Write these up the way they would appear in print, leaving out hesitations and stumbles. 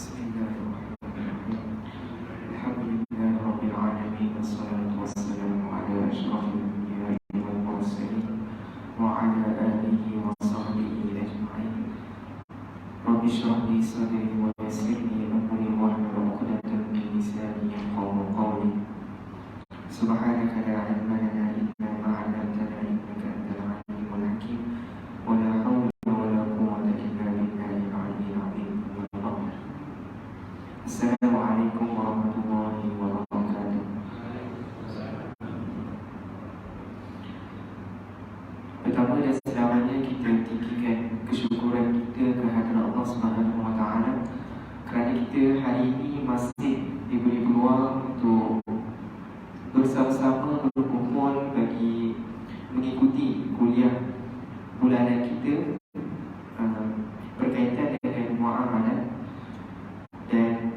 بسم الله الرحمن الرحيم. الحمد لله رب العالمين، والصلاة والسلام على أشرف الأنبياء والمرسلين وعلى آله وصحبه أجمعين. رب اشرح لي صدري ويسر لي أمري واحلل عقدة من لساني يفقهوا قولي. سبحانك لا علم لنا إلا ما علمتنا إنك أنت العليم الحكيم. ولا حول ولا قوة إلا بالله العلي العظيم. Assalamualaikum warahmatullahi wabarakatuh. Pertama dan selamanya kita tinggikan kesyukuran kita kehadirat Allah Subhanahu wa taala kerana kita hari ini masih diberi peluang untuk bersama-sama berkumpul bagi mengikuti kuliah bulanan kita berkaitan dengan muamalah. Dan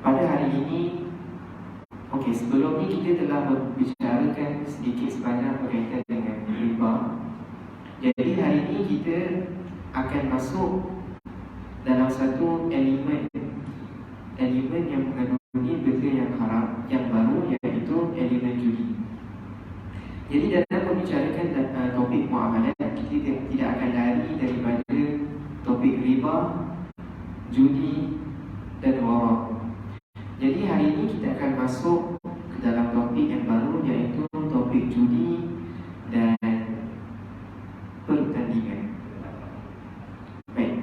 pada hari ini, sebelum ini kita telah berbicarakan sedikit sebanyak berkaitan dengan riba. Jadi hari ini kita akan masuk dalam satu elemen yang mengandungi benda yang haram, yang baru, iaitu elemen judi. Jadi dalam membicarakan topik muamalah, kita tidak akan lari daripada topik riba, judi dan warak. Jadi hari ini kita akan masuk ke dalam topik yang baru, iaitu topik judi dan pertandingan. Baik.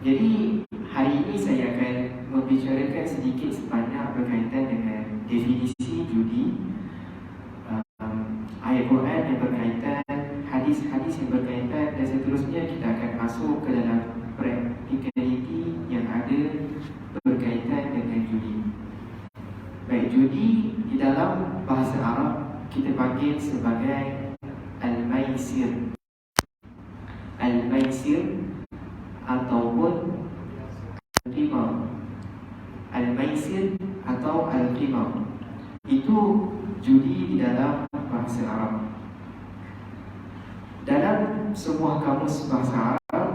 Jadi hari ini saya akan membicarakan sedikit sebanyak berkaitan dengan definisi judi, ayat Quran yang berkaitan, hadis-hadis yang berkaitan, dan seterusnya kita akan masuk ke dalam practicality yang ada berkaitan dengan judi. Baik, judi di dalam bahasa Arab kita panggil sebagai al-maisir. Al-maisir ataupun al-qimar. Al-maisir atau al-qimar itu judi di dalam bahasa Arab. Dalam sebuah kamus bahasa Arab,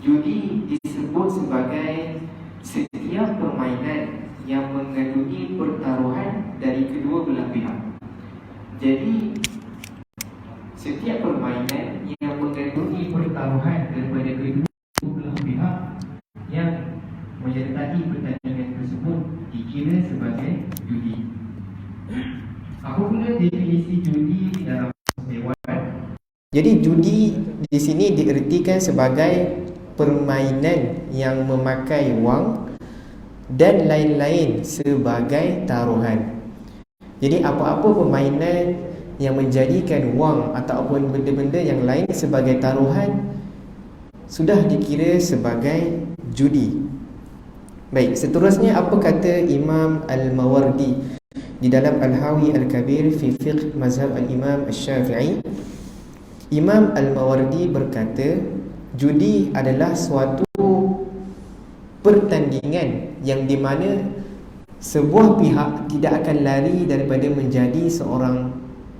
judi disebut sebagai setiap permainan yang mengandungi pertaruhan dari kedua belah pihak. Jadi setiap permainan yang mengandungi pertaruhan daripada kedua belah pihak yang menyertai pertandingan tersebut dikira sebagai judi. Apa pula definisi judi dalam dewan? Jadi judi di sini diertikan sebagai permainan yang memakai wang dan lain-lain sebagai taruhan. Jadi apa-apa permainan yang menjadikan wang ataupun benda-benda yang lain sebagai taruhan sudah dikira sebagai judi. Baik, seterusnya apa kata Imam Al-Mawardi di dalam Al-Hawi Al-Kabir fi Fiqh Mazhab Al-Imam Al-Syafi'i. Imam Al-Mawardi berkata, judi adalah suatu pertandingan yang di mana sebuah pihak tidak akan lari daripada menjadi seorang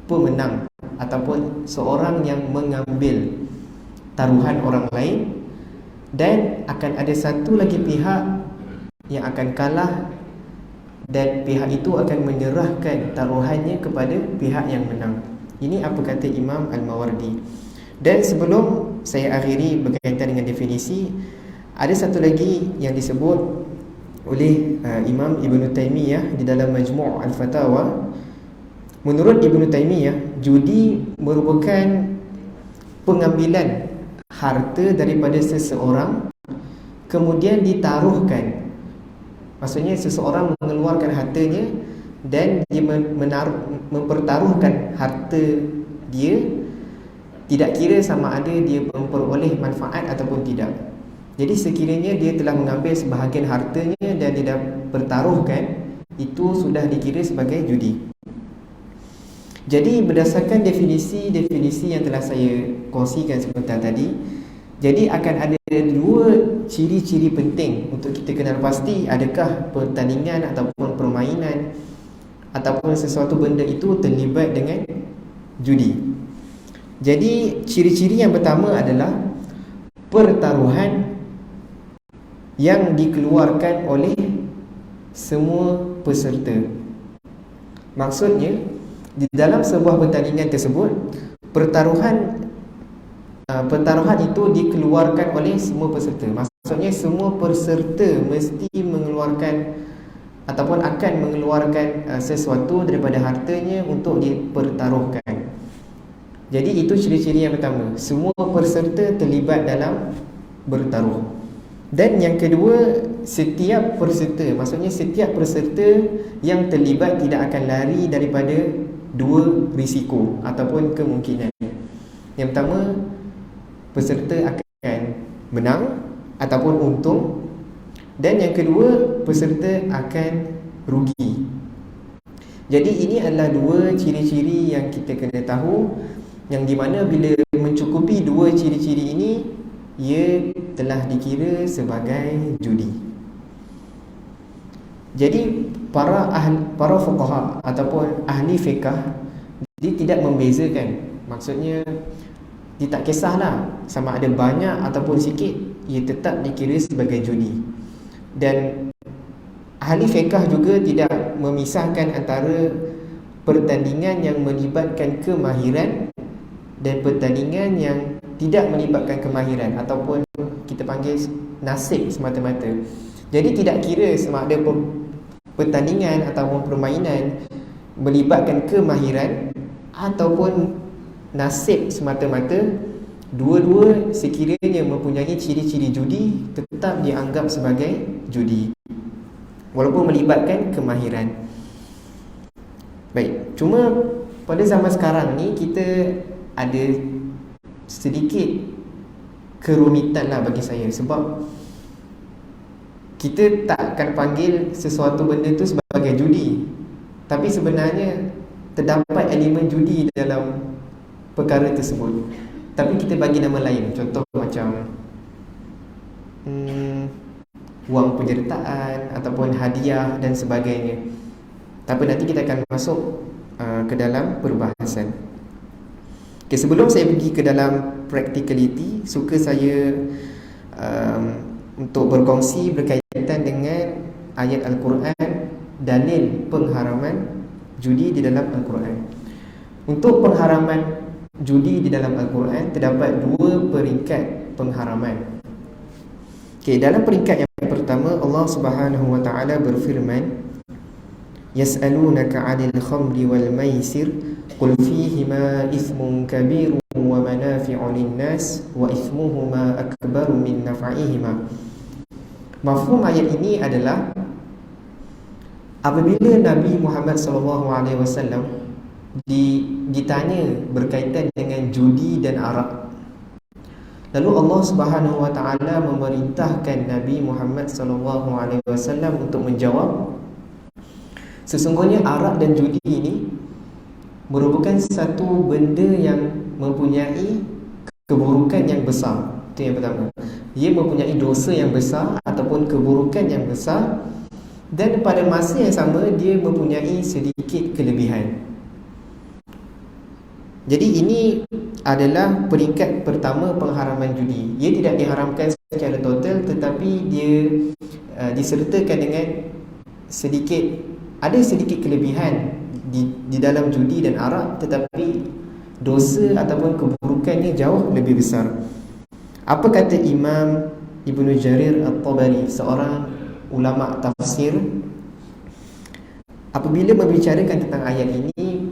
pemenang ataupun seorang yang mengambil taruhan orang lain, dan akan ada satu lagi pihak yang akan kalah, dan pihak itu akan menyerahkan taruhannya kepada pihak yang menang. Ini apa kata Imam Al-Mawardi. Dan sebelum saya akhiri berkaitan dengan definisi, ada satu lagi yang disebut oleh Imam Ibn Taymiyah di dalam Majmu' Al-Fatawa. Menurut Ibn Taymiyah, judi merupakan pengambilan harta daripada seseorang kemudian ditaruhkan. Maksudnya seseorang mengeluarkan hartanya dan dia mempertaruhkan harta dia, tidak kira sama ada dia memperoleh manfaat ataupun tidak. Jadi sekiranya dia telah mengambil sebahagian hartanya dan dia bertaruhkan, itu sudah dikira sebagai judi. Jadi berdasarkan definisi yang telah saya kongsikan sebentar tadi, jadi akan ada dua ciri-ciri penting untuk kita kenal pasti adakah pertandingan ataupun permainan ataupun sesuatu benda itu terlibat dengan judi. Jadi ciri-ciri yang pertama adalah pertaruhan yang dikeluarkan oleh semua peserta. Maksudnya, di dalam sebuah pertandingan tersebut, pertaruhan itu dikeluarkan oleh semua peserta. Maksudnya semua peserta mesti mengeluarkan ataupun akan mengeluarkan sesuatu daripada hartanya untuk dipertaruhkan. Jadi itu ciri-ciri yang pertama, semua peserta terlibat dalam bertaruh. Dan yang kedua, setiap peserta, maksudnya setiap peserta yang terlibat tidak akan lari daripada dua risiko ataupun kemungkinan. Yang pertama, peserta akan menang ataupun untung. Dan yang kedua, peserta akan rugi. Jadi ini adalah dua ciri-ciri yang kita kena tahu, yang di mana bila mencukupi dua ciri-ciri ini, ia telah dikira sebagai judi. Jadi para fuqaha ataupun ahli fiqh, dia tidak membezakan. Maksudnya dia tak kisahlah sama ada banyak ataupun sikit, ia tetap dikira sebagai judi. Dan ahli fiqh juga tidak memisahkan antara pertandingan yang melibatkan kemahiran dan pertandingan yang tidak melibatkan kemahiran ataupun kita panggil nasib semata-mata. Jadi tidak kira sama ada pertandingan ataupun permainan melibatkan kemahiran ataupun nasib semata-mata, dua-dua sekiranya mempunyai ciri-ciri judi tetap dianggap sebagai judi walaupun melibatkan kemahiran. Baik, cuma pada zaman sekarang ni kita ada sedikit kerumitan lah bagi saya, sebab kita tak akan panggil sesuatu benda tu sebagai judi, tapi sebenarnya terdapat elemen judi dalam perkara tersebut, tapi kita bagi nama lain. Contoh macam wang penyertaan ataupun hadiah dan sebagainya. Tapi nanti kita akan masuk ke dalam perbahasan. Okay, sebelum saya pergi ke dalam practicality, suka saya untuk berkongsi berkaitan dengan ayat Al-Quran, dalil pengharaman judi di dalam Al-Quran. Untuk pengharaman judi di dalam Al-Quran terdapat dua peringkat pengharaman. Okay, dalam peringkat yang pertama, Allah Subhanahu wa taala berfirman, yas'alunaka 'anil khamri wal maisir qul fihima ithmun kabirun wa manafi'u lin-nas wa ithmuhuma akbaru min naf'ihima. Mafhum ayat ini adalah apabila Nabi Muhammad SAW ditanya berkaitan dengan judi dan arak, lalu Allah Subhanahu wa taala memerintahkan Nabi Muhammad SAW untuk menjawab, sesungguhnya arak dan judi ini merupakan satu benda yang mempunyai keburukan yang besar. Itu yang pertama. Ia mempunyai dosa yang besar ataupun keburukan yang besar, dan pada masa yang sama dia mempunyai sedikit kelebihan. Jadi ini adalah peringkat pertama pengharaman judi. Ia tidak diharamkan secara total, tetapi dia disertakan dengan ada sedikit kelebihan di dalam judi dan arak, tetapi dosa ataupun keburukannya jauh lebih besar. Apa kata Imam Ibnu Jarir At-Tabari, seorang ulama tafsir, apabila membicarakan tentang ayat ini?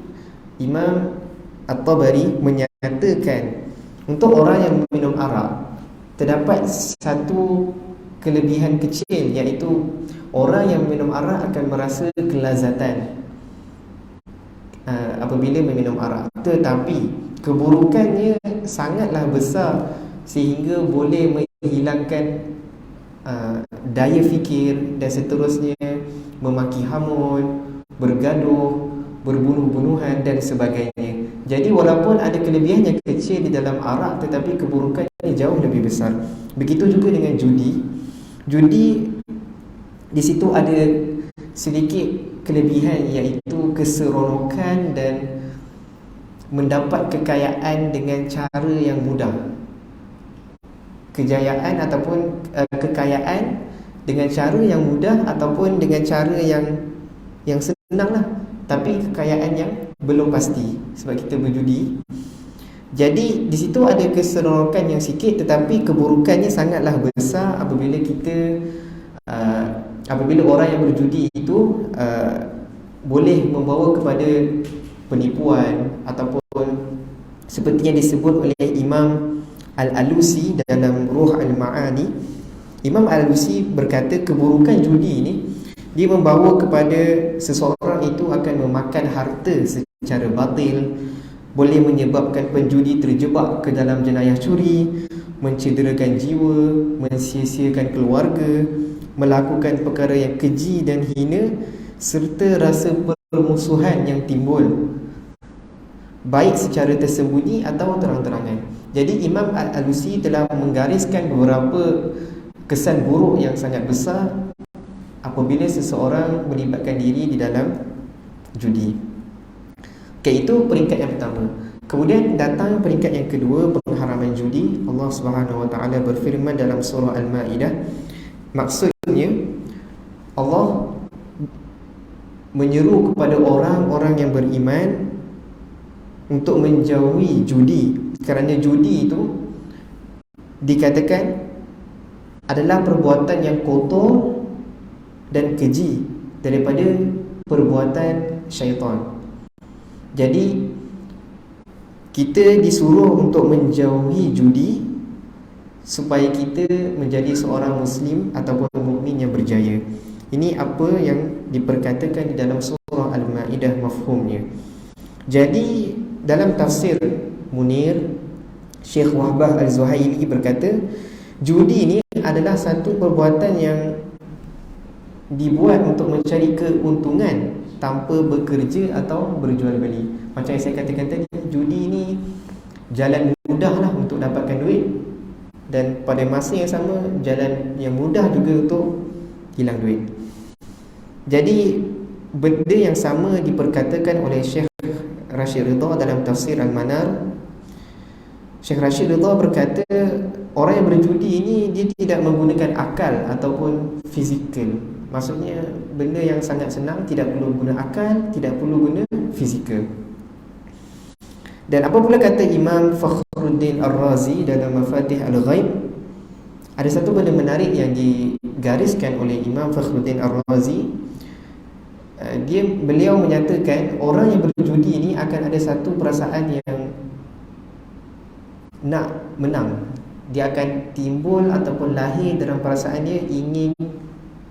Imam At-Tabari menyatakan untuk orang yang minum arak terdapat satu kelebihan kecil, iaitu orang yang minum arak akan merasa kelazatan apabila meminum arak, tetapi keburukannya sangatlah besar sehingga boleh menghilangkan daya fikir dan seterusnya, memaki hamun, bergaduh, berbunuh-bunuhan dan sebagainya. Jadi walaupun ada kelebihan yang kecil di dalam arak, tetapi keburukannya jauh lebih besar. Begitu juga dengan judi. Judi di situ ada sedikit kelebihan, iaitu keseronokan dan mendapat kekayaan dengan cara yang mudah. kejayaan ataupun kekayaan dengan cara yang mudah ataupun dengan cara yang senang lah, tapi kekayaan yang belum pasti sebab kita berjudi. Jadi di situ ada keseronokan yang sikit, tetapi keburukannya sangatlah besar apabila kita apabila orang yang berjudi itu boleh membawa kepada penipuan ataupun seperti yang disebut oleh Imam Al-Alusi dalam Ruh Al-Ma'ani. Imam Al-Alusi berkata keburukan judi ini dia membawa kepada seseorang itu akan memakan harta secara batil, boleh menyebabkan penjudi terjebak ke dalam jenayah curi, mencederakan jiwa, mensia-siakan keluarga, melakukan perkara yang keji dan hina, serta rasa permusuhan yang timbul baik secara tersembunyi atau terang-terangan. Jadi Imam Al-Alusi telah menggariskan beberapa kesan buruk yang sangat besar apabila seseorang melibatkan diri di dalam judi. Okay, itu peringkat yang pertama. Kemudian datang peringkat yang kedua, pengharaman judi. Allah Subhanahu Wa Taala berfirman dalam surah Al-Maidah. Maksudnya Allah menyeru kepada orang-orang yang beriman untuk menjauhi judi, kerana judi itu dikatakan adalah perbuatan yang kotor dan keji daripada perbuatan syaitan. Jadi kita disuruh untuk menjauhi judi supaya kita menjadi seorang muslim ataupun mukmin yang berjaya. Ini apa yang diperkatakan di dalam surah Al-Maidah mafhumnya. Jadi dalam tafsir Munir, Syekh Wahbah Al-Zuhaili berkata, judi ini adalah satu perbuatan yang dibuat untuk mencari keuntungan tanpa bekerja atau berjual beli. Macam yang saya katakan tadi, judi ini jalan mudah lah untuk dapatkan duit, dan pada masa yang sama jalan yang mudah juga untuk hilang duit. Jadi benda yang sama diperkatakan oleh Syekh Rashid Ridha dalam tafsir Al-Manar. Syekh Rashid Ridha berkata, orang yang berjudi ini dia tidak menggunakan akal ataupun fizikal. Maksudnya benda yang sangat senang, tidak perlu guna akal, tidak perlu guna fizikal. Dan apa pula kata Imam Fakhruddin Ar-Razi dalam Mafatih Al-Ghaib? Ada satu benda menarik yang digariskan oleh Imam Fakhruddin Ar-Razi. Beliau menyatakan orang yang berjudi ini akan ada satu perasaan yang nak menang. Dia akan timbul ataupun lahir dalam perasaan dia ingin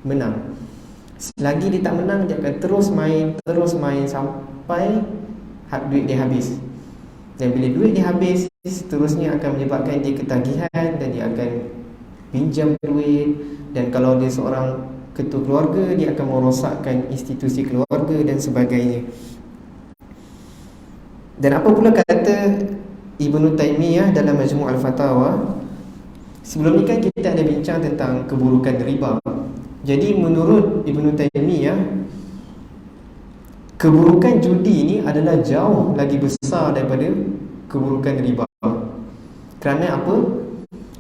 menang. Selagi dia tak menang, dia akan terus main sampai duit dia habis. Dan bila duit dia habis, seterusnya akan menyebabkan dia ketagihan dan dia akan pinjam duit. Dan kalau dia seorang ketua keluarga, dia akan merosakkan institusi keluarga dan sebagainya. Dan apa pula kata Ibnu Taimiyah dalam Majmu' Al-Fatawa? Sebelum ni kan kita ada bincang tentang keburukan riba. Jadi menurut Ibnu Taimiyah, keburukan judi ini adalah jauh lagi besar daripada keburukan riba. Kerana apa?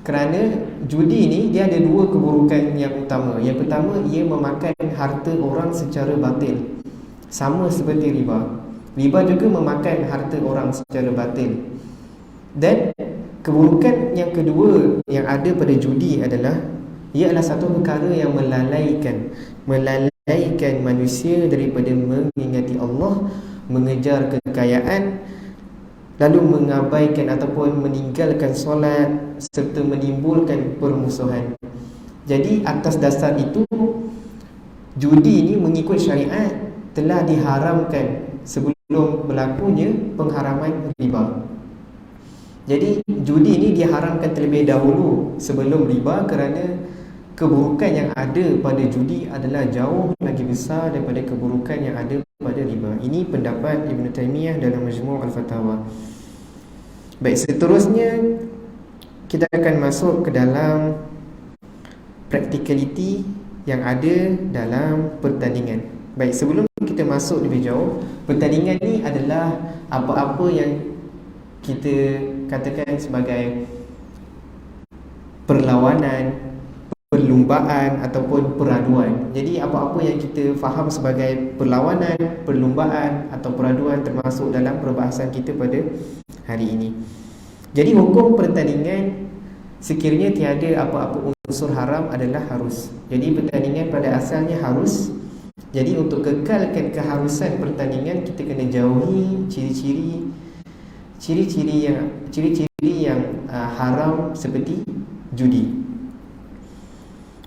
Kerana judi ini dia ada dua keburukan yang utama. Yang pertama, ia memakan harta orang secara batil, sama seperti riba. Riba juga memakan harta orang secara batil. Dan keburukan yang kedua yang ada pada judi adalah ia adalah satu perkara yang melalaikan manusia daripada mengingati Allah, mengejar kekayaan, lalu mengabaikan ataupun meninggalkan solat serta menimbulkan permusuhan. Jadi atas dasar itu, judi ini mengikut syariat telah diharamkan sebelum berlakunya pengharaman riba. Jadi judi ini diharamkan terlebih dahulu sebelum riba, kerana keburukan yang ada pada judi adalah jauh lagi besar daripada keburukan yang ada pada riba. Ini pendapat Ibn Taymiyah dalam Majmu' Al-Fatawa. Baik, seterusnya kita akan masuk ke dalam practicality yang ada dalam pertandingan. Baik, sebelum kita masuk lebih jauh, pertandingan ni adalah apa-apa yang kita katakan sebagai perlawanan, perlumbaan ataupun peraduan. Jadi apa-apa yang kita faham sebagai perlawanan, perlumbaan atau peraduan termasuk dalam perbahasan kita pada hari ini. Jadi hukum pertandingan sekiranya tiada apa-apa unsur haram adalah harus. Jadi pertandingan pada asalnya harus. Jadi untuk kekalkan keharusan pertandingan, kita kena jauhi ciri-ciri yang haram seperti judi.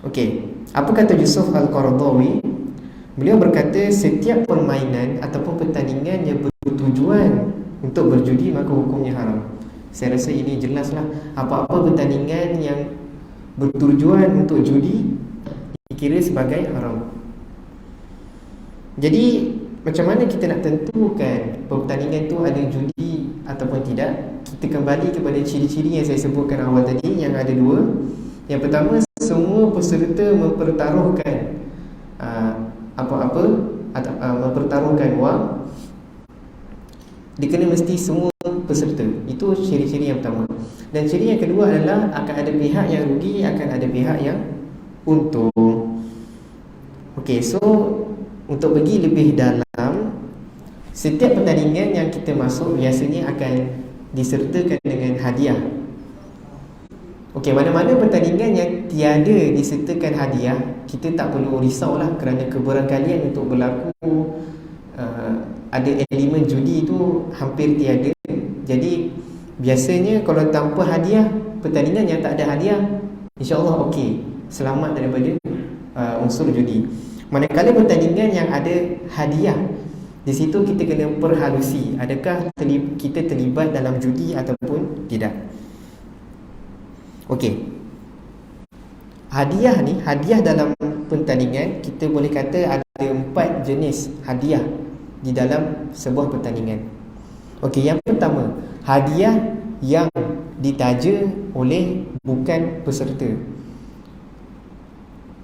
Okey, apa kata Yusuf Al-Qaradawi? Beliau berkata setiap permainan ataupun pertandingan yang bertujuan untuk berjudi maka hukumnya haram. Saya rasa ini jelaslah. Apa-apa pertandingan yang bertujuan untuk judi dikira sebagai haram. Jadi macam mana kita nak tentukan pertandingan tu ada judi ataupun tidak? Kita kembali kepada ciri-ciri yang saya sebutkan awal tadi, yang ada dua. Yang pertama, semua peserta mempertaruhkan mempertaruhkan wang. Dia kena mesti semua peserta. Itu ciri-ciri yang pertama. Dan ciri yang kedua adalah akan ada pihak yang rugi, akan ada pihak yang untung. Okey, so untuk pergi lebih dalam, setiap pertandingan yang kita masuk biasanya akan disertakan dengan hadiah. Okey, mana-mana pertandingan yang tiada disertakan hadiah, kita tak perlu risaulah, kerana kebarangkalian untuk berlaku ada elemen judi itu hampir tiada. Jadi biasanya kalau tanpa hadiah, pertandingan yang tak ada hadiah, insya-Allah okey, selamat daripada unsur judi. Manakala pertandingan yang ada hadiah, di situ kita kena perhalusi, adakah kita terlibat dalam judi ataupun tidak. Okey, hadiah ni, hadiah dalam pertandingan, kita boleh kata ada 4 jenis hadiah di dalam sebuah pertandingan. Okey, yang pertama, hadiah yang ditaja oleh bukan peserta.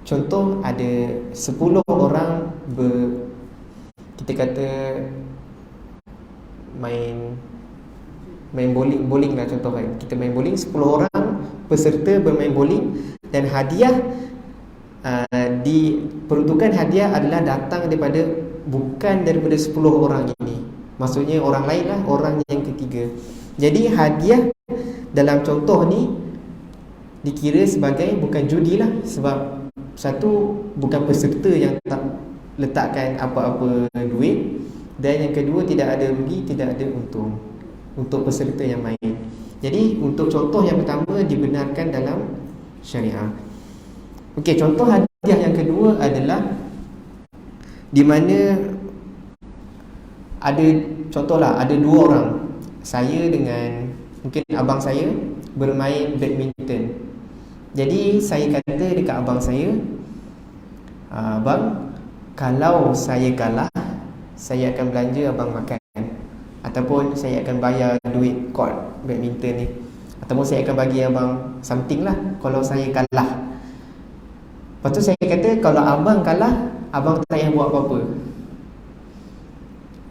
Contoh, ada 10 orang kita kata main bowling lah contoh kan. Kita main bowling, 10 orang peserta bermain bowling, dan hadiah peruntukan hadiah adalah datang bukan daripada 10 orang ini. Maksudnya orang lain lah, orang yang ketiga. Jadi hadiah dalam contoh ni dikira sebagai bukan judi lah, sebab satu, bukan peserta yang tak letakkan apa-apa duit, dan yang kedua, tidak ada rugi, tidak ada untung untuk peserta yang main. Jadi untuk contoh yang pertama dibenarkan dalam syariah. Okey, contoh hadiah yang kedua adalah di mana ada 2 orang, saya dengan mungkin abang saya bermain badminton. Jadi saya kata dekat abang saya, abang, kalau saya kalah, saya akan belanja abang makan, ataupun saya akan bayar duit court badminton ni, ataupun saya akan bagi abang something lah kalau saya kalah. Lepas tu saya kata, kalau abang kalah, abang tak payah buat apa-apa.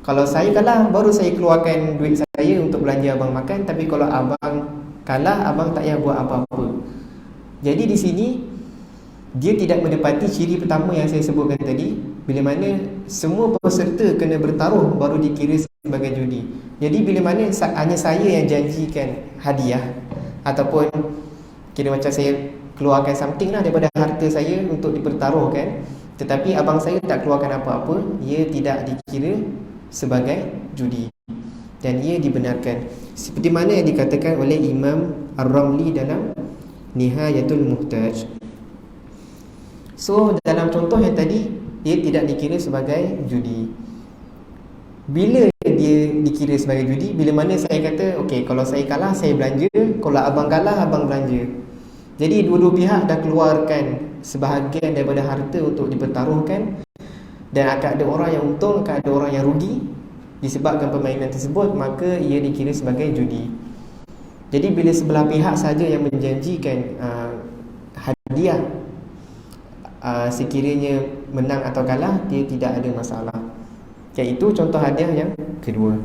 Kalau saya kalah, baru saya keluarkan duit saya untuk belanja abang makan. Tapi kalau abang kalah, abang tak payah buat apa-apa. Jadi di sini dia tidak menepati ciri pertama yang saya sebutkan tadi, bila mana semua peserta kena bertaruh baru dikira sebagai judi. Jadi bila mana hanya saya yang janjikan hadiah, ataupun kira macam saya keluarkan something lah daripada harta saya untuk dipertaruhkan, tetapi abang saya tak keluarkan apa-apa, ia tidak dikira sebagai judi dan ia dibenarkan, seperti mana yang dikatakan oleh Imam Ar-Ramli dalam Nihayatul Muhtaj. So dalam contoh yang tadi, ia tidak dikira sebagai judi. Bila dia dikira sebagai judi? Bila mana saya kata, okey, kalau saya kalah saya belanja, kalau abang kalah abang belanja. Jadi dua-dua pihak dah keluarkan sebahagian daripada harta untuk dipertaruhkan, dan akan ada orang yang untung, akan ada orang yang rugi disebabkan permainan tersebut, maka ia dikira sebagai judi. Jadi bila sebelah pihak saja yang menjanjikan hadiah, sekiranya menang atau kalah, dia tidak ada masalah. Iaitu contoh hadiah yang kedua.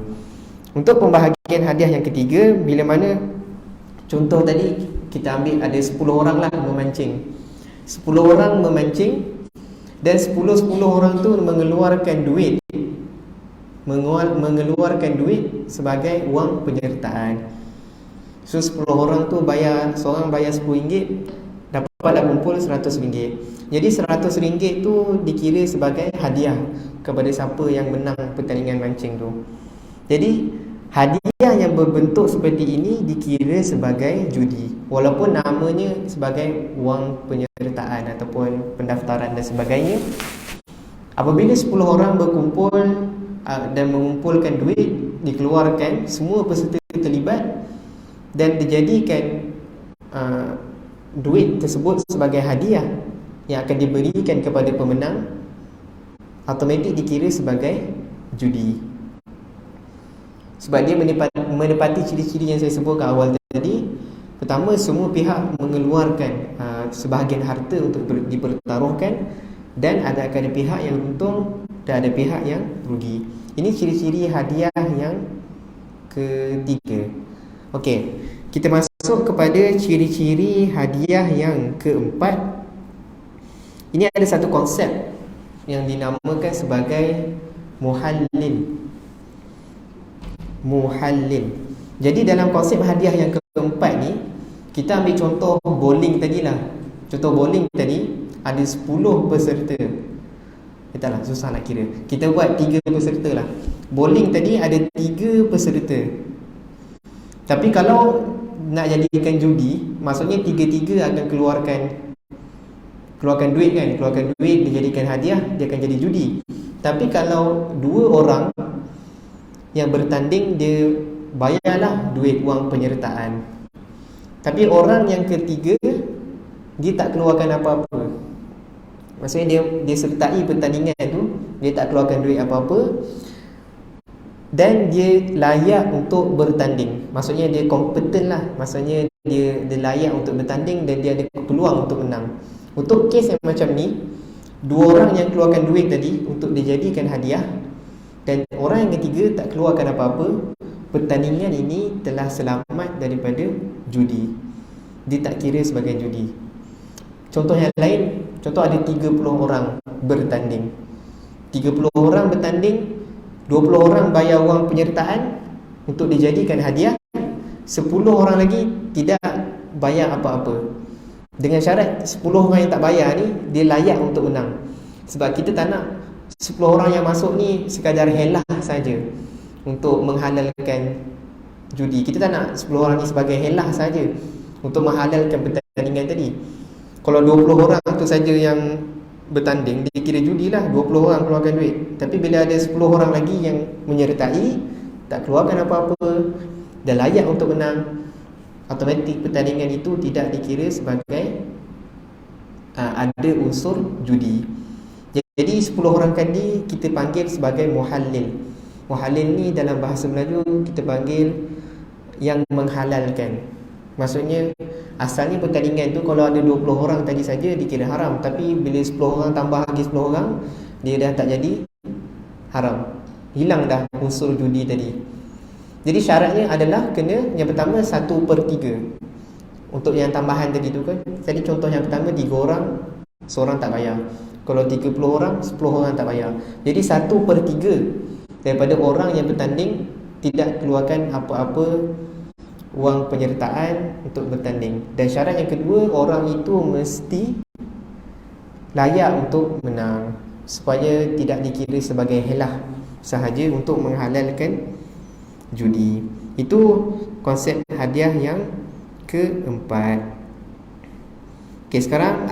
Untuk pembahagian hadiah yang ketiga, bila mana contoh tadi kita ambil ada 10 orang lah memancing. 10 orang memancing dan 10 orang tu mengeluarkan duit, mengeluarkan duit sebagai wang penyertaan. So 10 orang tu bayar, seorang bayar RM10, dapatlah kumpul RM100. Jadi RM100 tu dikira sebagai hadiah kepada siapa yang menang pertandingan mancing tu. Jadi hadiah yang berbentuk seperti ini dikira sebagai judi, walaupun namanya sebagai wang penyertaan ataupun pendaftaran dan sebagainya. Apabila 10 orang berkumpul dan mengumpulkan duit, dikeluarkan, semua peserta terlibat dan dijadikan duit tersebut sebagai hadiah yang akan diberikan kepada pemenang, automatik dikira sebagai judi. Sebab dia menepati ciri-ciri yang saya sebutkan awal tadi. Pertama, semua pihak mengeluarkan sebahagian harta untuk dipertaruhkan, dan ada pihak yang untung dan ada pihak yang rugi. Ini ciri-ciri hadiah yang ketiga. Okey, kita masuk kepada ciri-ciri hadiah yang keempat. Ini ada satu konsep yang dinamakan sebagai muhallil. Muhallil. Jadi dalam konsep hadiah yang keempat ni, kita ambil contoh bowling tadilah. Contoh bowling tadi ada 10 peserta. Taklah, susah nak kira. Kita buat 3 peserta lah. Bowling tadi ada 3 peserta. Tapi kalau nak jadikan judi, maksudnya 3-3 akan keluarkan duit kan. Keluarkan duit, dijadikan hadiah, dia akan jadi judi. Tapi kalau 2 orang yang bertanding, dia bayarlah duit wang penyertaan. Tapi orang yang ketiga, dia tak keluarkan apa-apa. Maksudnya dia sertai pertandingan tu, dia tak keluarkan duit apa-apa, dan dia layak untuk bertanding. Maksudnya dia kompeten lah. Maksudnya dia layak untuk bertanding dan dia ada peluang untuk menang. Untuk kes yang macam ni, 2 orang yang keluarkan duit tadi untuk dijadikan hadiah, dan orang yang ketiga tak keluarkan apa-apa, pertandingan ini telah selamat daripada judi. Dia tak kira sebagai judi. Contoh yang lain, contoh ada 30 orang bertanding. 30 orang bertanding, 20 orang bayar wang penyertaan untuk dijadikan hadiah, 10 orang lagi tidak bayar apa-apa. Dengan syarat 10 orang yang tak bayar ni, dia layak untuk menang. Sebab kita tak nak 10 orang yang masuk ni sekadar helah saja untuk menghalalkan judi. Kita tak nak 10 orang ni sebagai helah saja untuk menghalalkan pertandingan tadi. Kalau 20 orang tu saja yang bertanding, dia kira judi lah. 20 orang keluarkan duit. Tapi bila ada 10 orang lagi yang menyertai, tak keluarkan apa-apa, dah layak untuk menang, automatik pertandingan itu tidak dikira sebagai ada unsur judi. Jadi 10 orang tadi kita panggil sebagai muhallil. Muhallil ni dalam bahasa Melayu kita panggil yang menghalalkan. Maksudnya asalnya pertandingan tu kalau ada 20 orang tadi saja dikira haram, tapi bila 10 orang tambah lagi 10 orang, dia dah tak jadi haram. Hilang dah unsur judi tadi. Jadi syaratnya adalah kena, yang pertama 1/3. Untuk yang tambahan tadi tu kan, tadi contoh yang pertama 3 orang, seorang tak bayar. Kalau 30 orang, 10 orang tak bayar. Jadi 1/3 daripada orang yang bertanding tidak keluarkan apa-apa wang penyertaan untuk bertanding. Dan syarat yang kedua, orang itu mesti layak untuk menang, supaya tidak dikira sebagai helah sahaja untuk menghalalkan judi. Itu konsep hadiah yang keempat. Okey, sekarang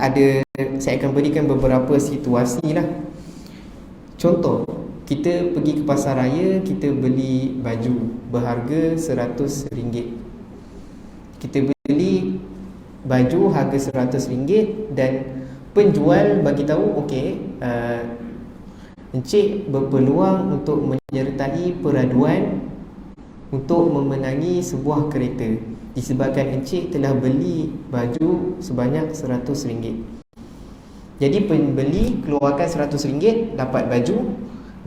saya akan berikan beberapa situasi lah. Contoh, kita pergi ke pasar raya, kita beli baju berharga RM100. Kita beli baju harga RM100 dan penjual bagi tahu, okey, encik berpeluang untuk menyertai peraduan untuk memenangi sebuah kereta disebabkan encik telah beli baju sebanyak RM100. Jadi pembeli keluarkan RM100, dapat baju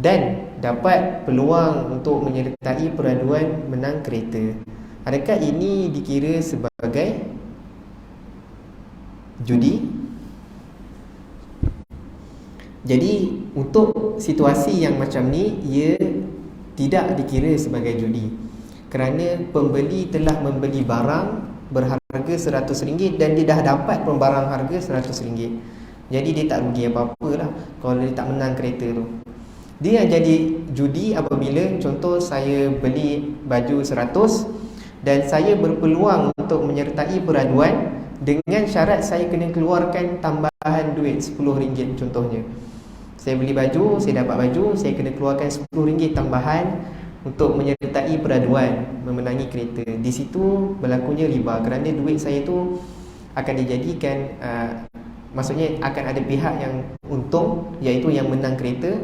dan dapat peluang untuk menyertai peraduan menang kereta. Adakah ini dikira sebagai judi. Jadi untuk situasi yang macam ni, ia tidak dikira sebagai judi, kerana pembeli telah membeli barang berharga RM100 dan dia dah dapat pun barang harga RM100. Jadi dia tak rugi apa-apa lah kalau dia tak menang kereta tu. Dia yang jadi judi apabila contoh saya beli baju 100 dan saya berpeluang untuk menyertai peraduan dengan syarat saya kena keluarkan tambahan duit RM10 contohnya. Saya beli baju, saya dapat baju, saya kena keluarkan RM10 tambahan untuk menyertai peraduan memenangi kereta. Di situ berlakunya riba, kerana duit saya tu akan dijadikan maksudnya akan ada pihak yang untung, iaitu yang menang kereta,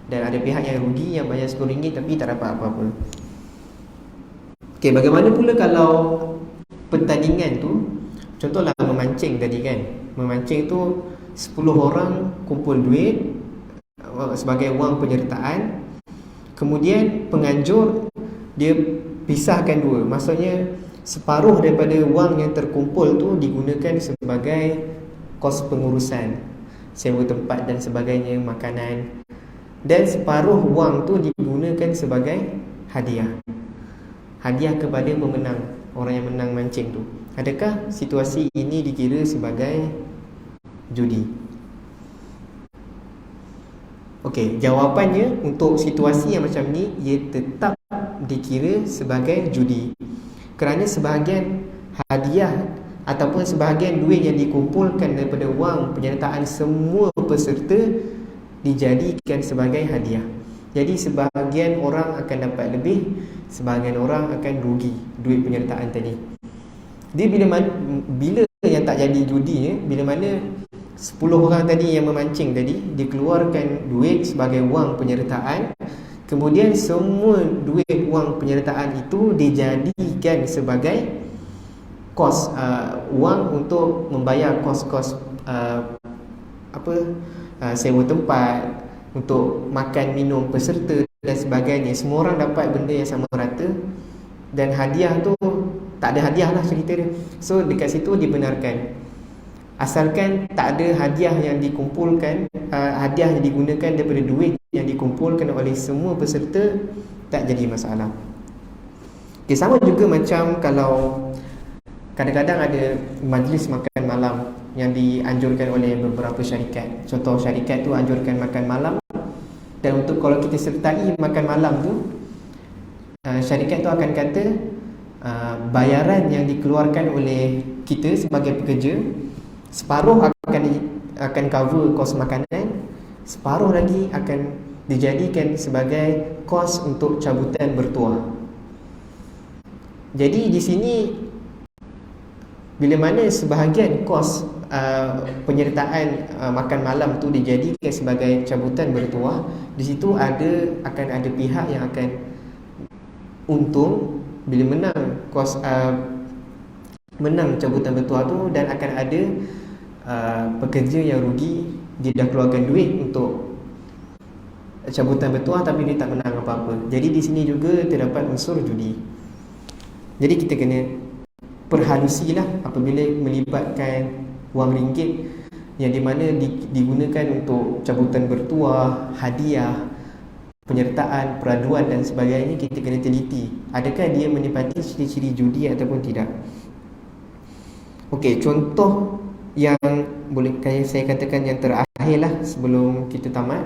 dan ada pihak yang rugi yang bayar RM10 tapi tak dapat apa-apa. Okey, bagaimana pula kalau pertandingan tu, contohlah memancing tadi kan. Memancing tu 10 orang kumpul duit sebagai wang penyertaan. Kemudian penganjur dia pisahkan dua. Maksudnya separuh daripada wang yang terkumpul tu digunakan sebagai kos pengurusan, sewa tempat dan sebagainya, makanan, dan separuh wang tu digunakan sebagai hadiah. Hadiah kepada pemenang, orang yang menang mancing tu. Adakah situasi ini dikira sebagai judi? Okey, jawapannya untuk situasi yang macam ni, ia tetap dikira sebagai judi, kerana sebahagian hadiah ataupun sebahagian duit yang dikumpulkan daripada wang penyertaan semua peserta dijadikan sebagai hadiah. Jadi sebahagian orang akan dapat lebih, sebahagian orang akan rugi duit penyertaan tadi. Dia bila yang tak jadi judi, bila mana 10 orang tadi yang memancing tadi dikeluarkan duit sebagai wang penyertaan, kemudian semua duit wang penyertaan itu dijadikan sebagai kos, wang untuk membayar kos-kos sewa tempat, untuk makan minum peserta dan sebagainya. Semua orang dapat benda yang sama rata, dan hadiah tu tak ada hadiah lah cerita dia. So dekat situ dibenarkan, asalkan tak ada hadiah yang dikumpulkan, hadiah yang digunakan daripada duit yang dikumpulkan oleh semua peserta, tak jadi masalah. Okay, sama juga macam kalau kadang-kadang ada majlis makan malam yang dianjurkan oleh beberapa syarikat. Contoh syarikat tu anjurkan makan malam, dan untuk kalau kita sertai makan malam tu, syarikat tu akan kata bayaran yang dikeluarkan oleh kita sebagai pekerja, separuh akan cover kos makanan, separuh lagi akan dijadikan sebagai kos untuk cabutan bertuah. Jadi di sini bila mana sebahagian kos penyertaan makan malam tu dijadikan sebagai cabutan bertuah, di situ akan ada pihak yang akan untung bila menang kos menang cabutan bertuah tu, dan akan ada pekerja yang rugi. Dia dah keluarkan duit untuk cabutan bertuah tapi dia tak menang apa-apa. Jadi di sini juga terdapat unsur judi. Jadi kita kena perhalusilah apabila melibatkan wang ringgit yang di mana digunakan untuk cabutan bertuah, hadiah, penyertaan, peraduan dan sebagainya. Kita kena teliti adakah dia menepati ciri-ciri judi ataupun tidak. Okey, contoh yang boleh saya katakan yang terakhir lah sebelum kita tamat.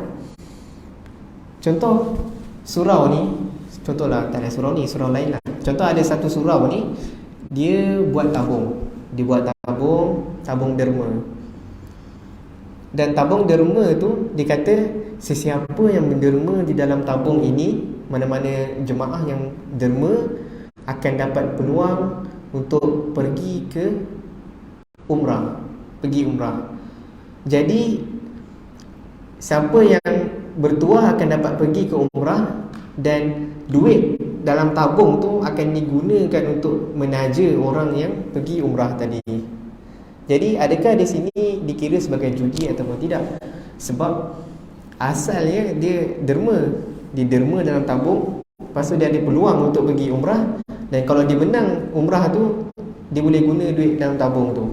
Contoh surau ni, contohlah, tak ada surau ni, surau lain lah. Contoh ada satu surau ni, dia buat tabung. Dia buat tabung derma. Dan tabung derma tu, dia kata sesiapa yang menderma di dalam tabung ini, mana-mana jemaah yang derma, akan dapat peluang untuk pergi ke umrah. Jadi siapa yang bertuah akan dapat pergi ke umrah, dan duit dalam tabung tu akan digunakan untuk menaja orang yang pergi umrah tadi. Jadi adakah di sini dikira sebagai judi ataupun tidak? Sebab asalnya dia derma dalam tabung, lepas tu dia ada peluang untuk pergi umrah, dan kalau dia menang umrah tu, dia boleh guna duit dalam tabung tu.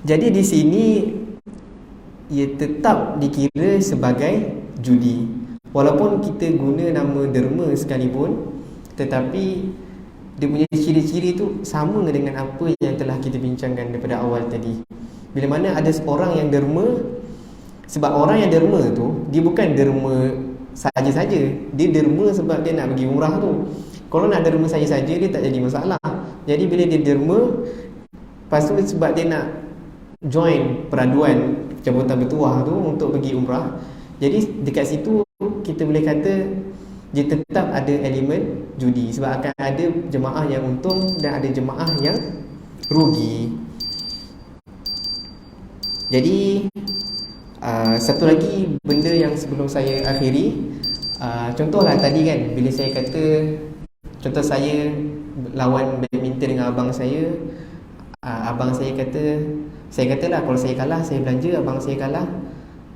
Jadi di sini ia tetap dikira sebagai judi. Walaupun kita guna nama derma sekalipun, tetapi dia punya ciri-ciri tu sama dengan apa yang telah kita bincangkan daripada awal tadi. Bila mana ada seorang yang derma, sebab orang yang derma tu, dia bukan derma saja-saja, dia derma sebab dia nak pergi umrah tu. Kalau nak derma saja-saja, dia tak jadi masalah. Jadi bila dia derma, lepas tu sebab dia nak join peraduan jabatan bertuah tu untuk pergi umrah, jadi dekat situ kita boleh kata dia tetap ada elemen judi, sebab akan ada jemaah yang untung dan ada jemaah yang rugi. Jadi satu lagi benda yang sebelum saya akhiri, contohlah tadi kan, bila saya kata, contoh saya lawan badminton dengan abang saya, abang saya kata, saya katalah kalau saya kalah saya belanja, abang saya kalah,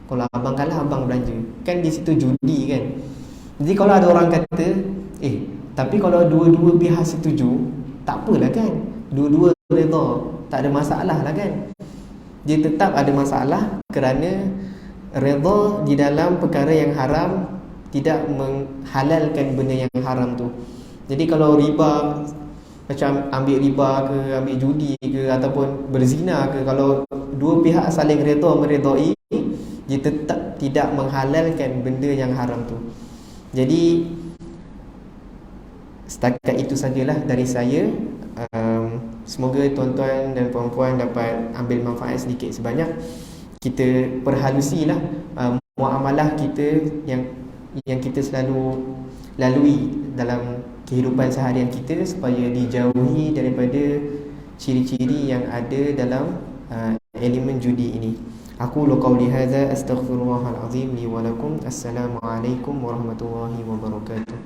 kalau abang kalah abang belanja. Kan di situ judi kan. Jadi kalau ada orang kata, tapi kalau dua-dua pihak setuju, tak apalah kan, dua-dua redha, tak ada masalah lah kan. Dia tetap ada masalah kerana redha di dalam perkara yang haram tidak menghalalkan benda yang haram tu. Jadi kalau riba, macam ambil riba ke, ambil judi ke, ataupun berzina ke, kalau dua pihak saling redha meredai, dia tetap tidak menghalalkan benda yang haram tu. Jadi setakat itu sajalah dari saya. Semoga tuan-tuan dan puan-puan dapat ambil manfaat sedikit sebanyak. Kita perhalusilah muamalah kita yang kita selalu lalui dalam kehidupan seharian kita, supaya dijauhi daripada ciri-ciri yang ada dalam elemen judi ini. Aku qauli hadza astaghfirullahal azim li wa lakum. Assalamualaikum warahmatullahi wabarakatuh.